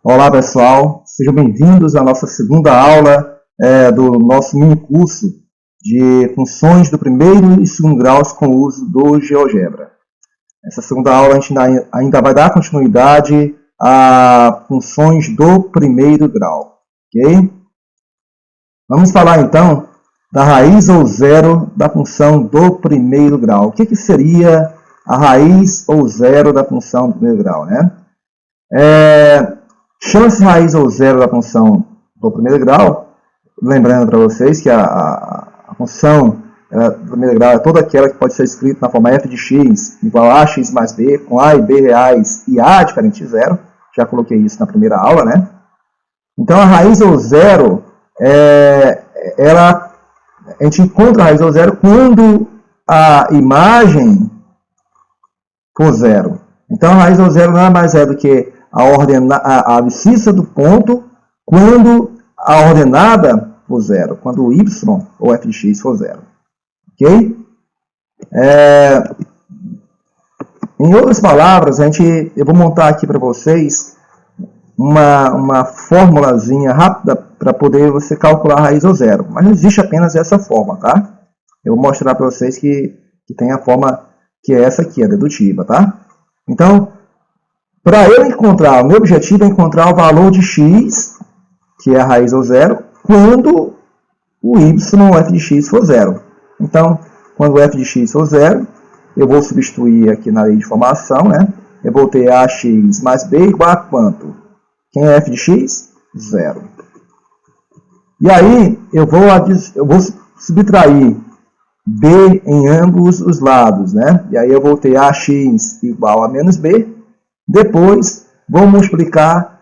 Olá pessoal, sejam bem-vindos à nossa segunda aula do nosso mini curso de funções do primeiro e segundo graus com o uso do GeoGebra. Essa segunda aula a gente ainda vai dar continuidade a funções do primeiro grau, ok? Vamos falar então da raiz ou zero da função do primeiro grau. O que seria a raiz ou zero da função do primeiro grau, né? Chama-se raiz ou zero da função do primeiro grau, lembrando para vocês que a função do primeiro grau é toda aquela que pode ser escrita na forma f de x igual a x mais b, com a e b reais e a diferente de zero. Já coloquei isso na primeira aula, né? Então, a raiz ou zero, a gente encontra a raiz ou zero quando a imagem for zero. Então, a raiz ou zero nada mais é do que a abscissa do ponto quando a ordenada for zero, quando o y ou f de x for zero. Ok? Em outras palavras, eu vou montar aqui para vocês uma formulazinha rápida para poder você calcular a raiz ou zero. Mas não existe apenas essa forma, tá? Eu vou mostrar para vocês que tem a forma que é essa aqui, a dedutiva, tá? Então, para eu encontrar, o meu objetivo é encontrar o valor de x, que é a raiz ou zero, quando o y ou f de x for zero. Então, quando o f de x for zero, eu vou substituir aqui na lei de formação, né? Eu vou ter ax mais b igual a quanto? Quem é f de x? Zero. E aí, eu vou subtrair b em ambos os lados, né? E aí eu vou ter ax igual a menos b. Depois, vou multiplicar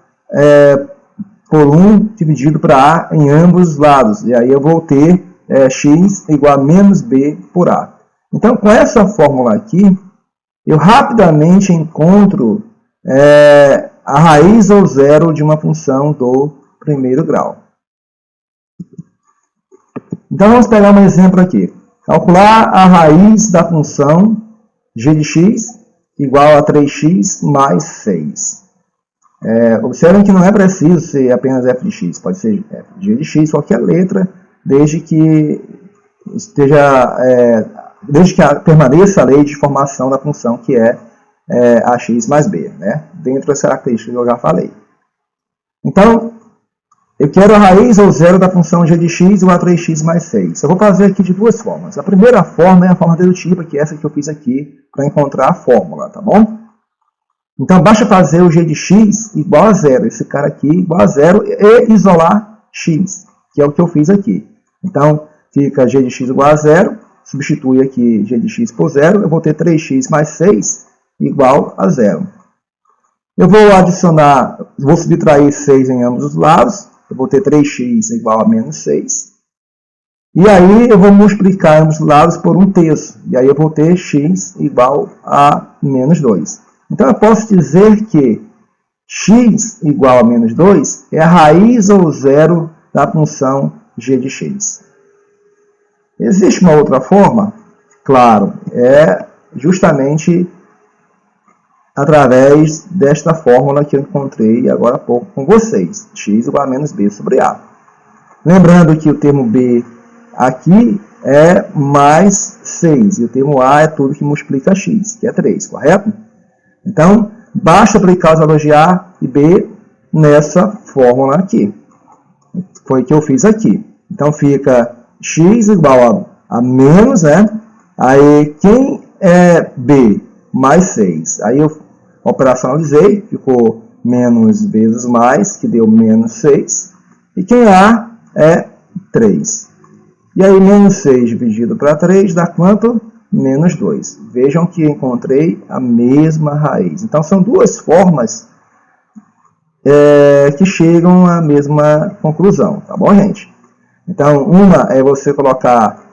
por 1 dividido para a em ambos os lados. E aí eu vou ter x igual a menos b por a. Então, com essa fórmula aqui, eu rapidamente encontro a raiz ou zero de uma função do primeiro grau. Então, vamos pegar um exemplo aqui. Calcular a raiz da função g de x igual a 3x mais 6. Observem que não é preciso ser apenas f de x, pode ser g de x, qualquer letra, desde que permaneça a lei de formação da função, que é ax mais b, né? Dentro das características que eu já falei. Então, eu quero a raiz ou zero da função g de x igual a 3x mais 6. Eu vou fazer aqui de duas formas. A primeira forma é a forma dedutiva, que é essa que eu fiz aqui, para encontrar a fórmula, tá bom? Então, basta fazer o g de x igual a zero, esse cara aqui igual a zero, e isolar x, que é o que eu fiz aqui. Então, fica g de x igual a zero, substitui aqui g de x por zero, eu vou ter 3x mais 6 igual a zero. Eu vou subtrair 6 em ambos os lados, eu vou ter 3x igual a menos 6. E aí eu vou multiplicar ambos os lados por 1/3. E aí eu vou ter x igual a menos 2. Então eu posso dizer que x igual a menos 2 é a raiz ou zero da função g de x. Existe uma outra forma? Claro, é justamente através desta fórmula que eu encontrei agora há pouco com vocês. X igual a menos b sobre a. Lembrando que o termo b aqui é mais 6. E o termo a é tudo que multiplica x, que é 3, correto? Então, basta aplicar os valores de a e b nessa fórmula aqui. Foi o que eu fiz aqui. Então, fica x igual a menos, né? Aí, quem é b? Mais 6. Aí eu operacionalizei, ficou menos vezes mais, que deu menos 6. E quem A é 3. E aí menos 6 dividido para 3 dá quanto? Menos 2. Vejam que encontrei a mesma raiz. Então são duas formas que chegam à mesma conclusão. Tá bom, gente? Então uma é você colocar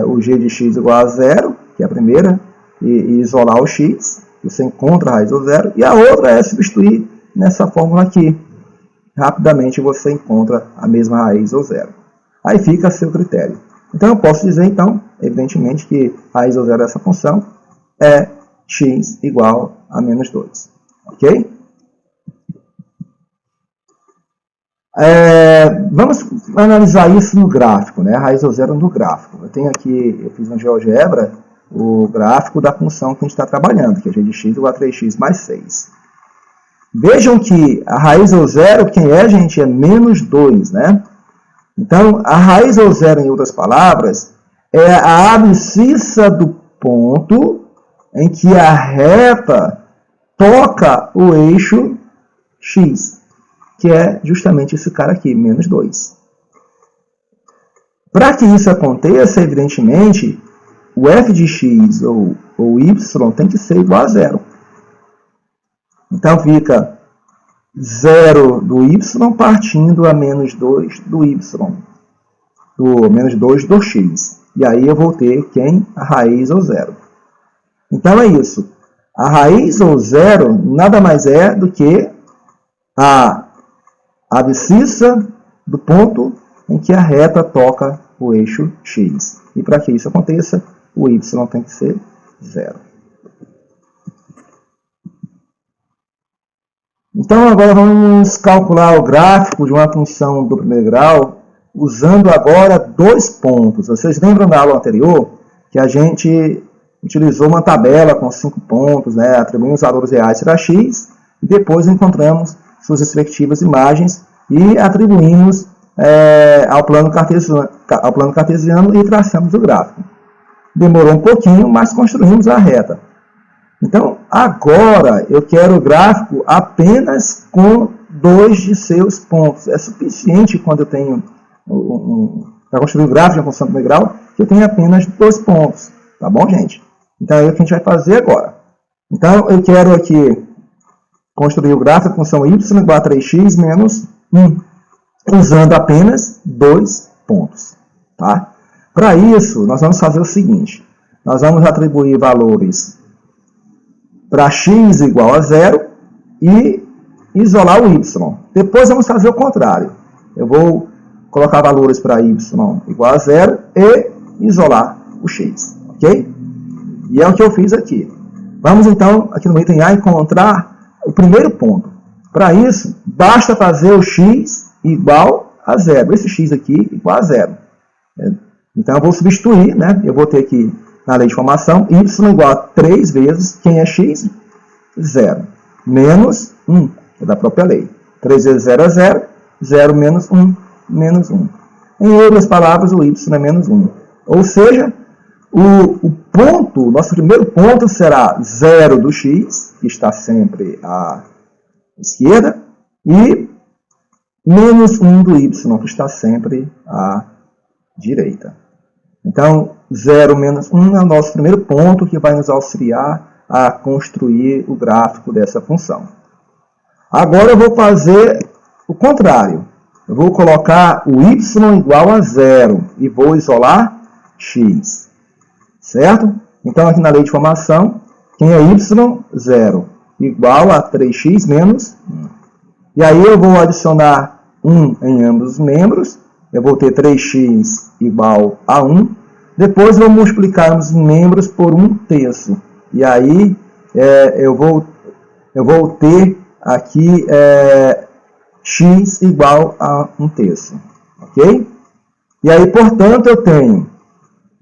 o g de x igual a zero, que é a primeira, e isolar o x, você encontra a raiz ou zero, e a outra é substituir nessa fórmula aqui. Rapidamente você encontra a mesma raiz ou zero. Aí fica a seu critério. Então eu posso dizer, então, evidentemente, que a raiz ou zero dessa função é x igual a menos 2. Ok? Vamos analisar isso no gráfico, né? A raiz ao zero no gráfico. Eu tenho aqui, eu fiz no GeoGebra, o gráfico da função que a gente está trabalhando, que é g de x igual a 3x mais 6. Vejam que a raiz ao zero, quem é, gente? É menos 2, né? Então, a raiz ao zero, em outras palavras, é a abscissa do ponto em que a reta toca o eixo x, que é justamente esse cara aqui, menos 2. Para que isso aconteça, evidentemente, o f de x ou y tem que ser igual a zero. Então, fica 0 do y partindo a menos 2 do y, do menos 2 do x. E aí eu vou ter quem? A raiz ao zero. Então, é isso. A raiz ao zero nada mais é do que a abscissa do ponto em que a reta toca o eixo x. E para que isso aconteça, o y tem que ser zero. Então, agora vamos calcular o gráfico de uma função do primeiro grau, usando agora 2 pontos. Vocês lembram da aula anterior que a gente utilizou uma tabela com 5 pontos, né? Atribuímos os valores reais para x, e depois encontramos suas respectivas imagens e atribuímos ao plano cartesiano e traçamos o gráfico. Demorou um pouquinho, mas construímos a reta. Então, agora eu quero o gráfico apenas com 2 de seus pontos. É suficiente quando eu tenho, para construir o gráfico de uma função do primeiro grau, que eu tenho apenas 2 pontos. Tá bom, gente? Então, é o que a gente vai fazer agora. Então, eu quero aqui construir o gráfico da função y igual a 3x menos 1, usando apenas 2 pontos. Tá? Para isso, nós vamos fazer o seguinte. Nós vamos atribuir valores para x igual a 0 e isolar o y. Depois vamos fazer o contrário. Eu vou colocar valores para y igual a 0 e isolar o x. Ok? E é o que eu fiz aqui. Vamos então, aqui no item A, encontrar o primeiro ponto. Para isso, basta fazer o x igual a 0. Esse x aqui igual a 0. Então, eu vou substituir, né? Eu vou ter aqui, na lei de formação, y igual a 3 vezes, quem é x? 0. Menos 1, é da própria lei. 3 vezes 0 é 0, 0 menos 1, menos 1. Em outras palavras, o y é menos 1. Ou seja, o ponto, nosso primeiro ponto será 0 do x, que está sempre à esquerda, e menos 1 do y, que está sempre à direita. Então, 0 menos 1 é o nosso primeiro ponto que vai nos auxiliar a construir o gráfico dessa função. Agora eu vou fazer o contrário. Eu vou colocar o y igual a 0 e vou isolar x. Certo? Então, aqui na lei de formação, quem é y? 0. Igual a 3x menos 1. E aí eu vou adicionar 1 em ambos os membros. Eu vou ter 3x igual a 1. Depois vou multiplicar os membros por 1/3. E aí eu vou ter aqui x igual a 1/3. Ok? E aí, portanto, eu tenho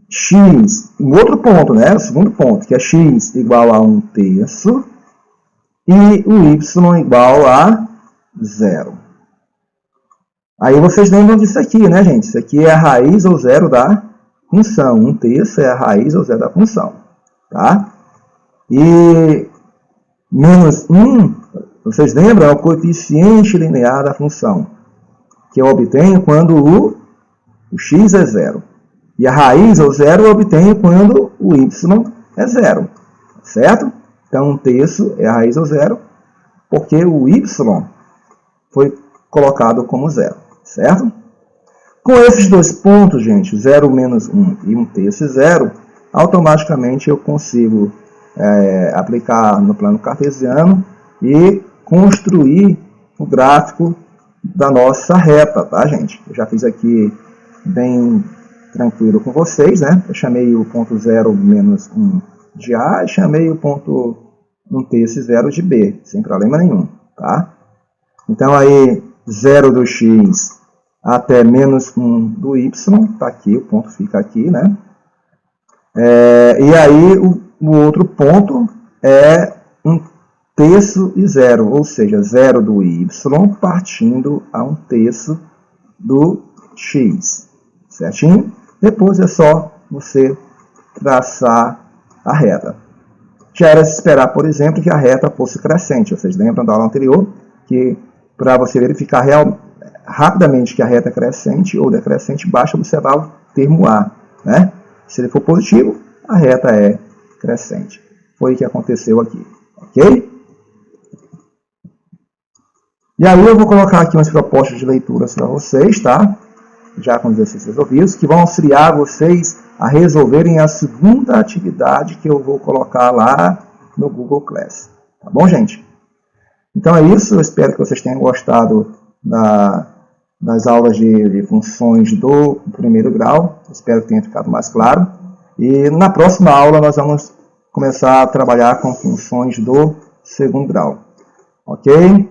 x, um outro ponto, né? O segundo ponto, que é x igual a 1/3 e o y igual a 0. Aí vocês lembram disso aqui, né, gente? Isso aqui é a raiz ao zero da função. 1/3 é a raiz ao zero da função. Tá? E menos 1, vocês lembram? É o coeficiente linear da função, que eu obtenho quando o x é 0. E a raiz ao zero eu obtenho quando o y é 0. Certo? Então, 1/3 é a raiz ao zero, porque o y foi colocado como 0. Certo? Com esses 2 pontos, gente, 0 menos 1 e 1/3 0, automaticamente eu consigo aplicar no plano cartesiano e construir o gráfico da nossa reta, tá, gente? Eu já fiz aqui bem tranquilo com vocês, né? Eu chamei o ponto 0 menos 1 de A e chamei o ponto 1/3 0 de B, sem problema nenhum, tá? Então, aí, 0 do x até menos 1 do y, tá aqui, o ponto fica aqui, né? E aí o outro ponto é 1/3 e 0, ou seja, 0 do y partindo a 1/3 do x, certinho? Depois é só você traçar a reta. Já era de esperar, por exemplo, que a reta fosse crescente. Vocês lembram da aula anterior que para você verificar rapidamente que a reta é crescente ou decrescente, basta observar o termo A, né? Se ele for positivo, a reta é crescente. Foi o que aconteceu aqui, ok? E aí eu vou colocar aqui umas propostas de leituras para vocês, tá? Já com exercícios resolvidos, que vão auxiliar vocês a resolverem a segunda atividade que eu vou colocar lá no Google Class. Tá bom, gente? Então é isso, eu espero que vocês tenham gostado das aulas de funções do primeiro grau. Espero que tenha ficado mais claro. E na próxima aula nós vamos começar a trabalhar com funções do segundo grau. Ok?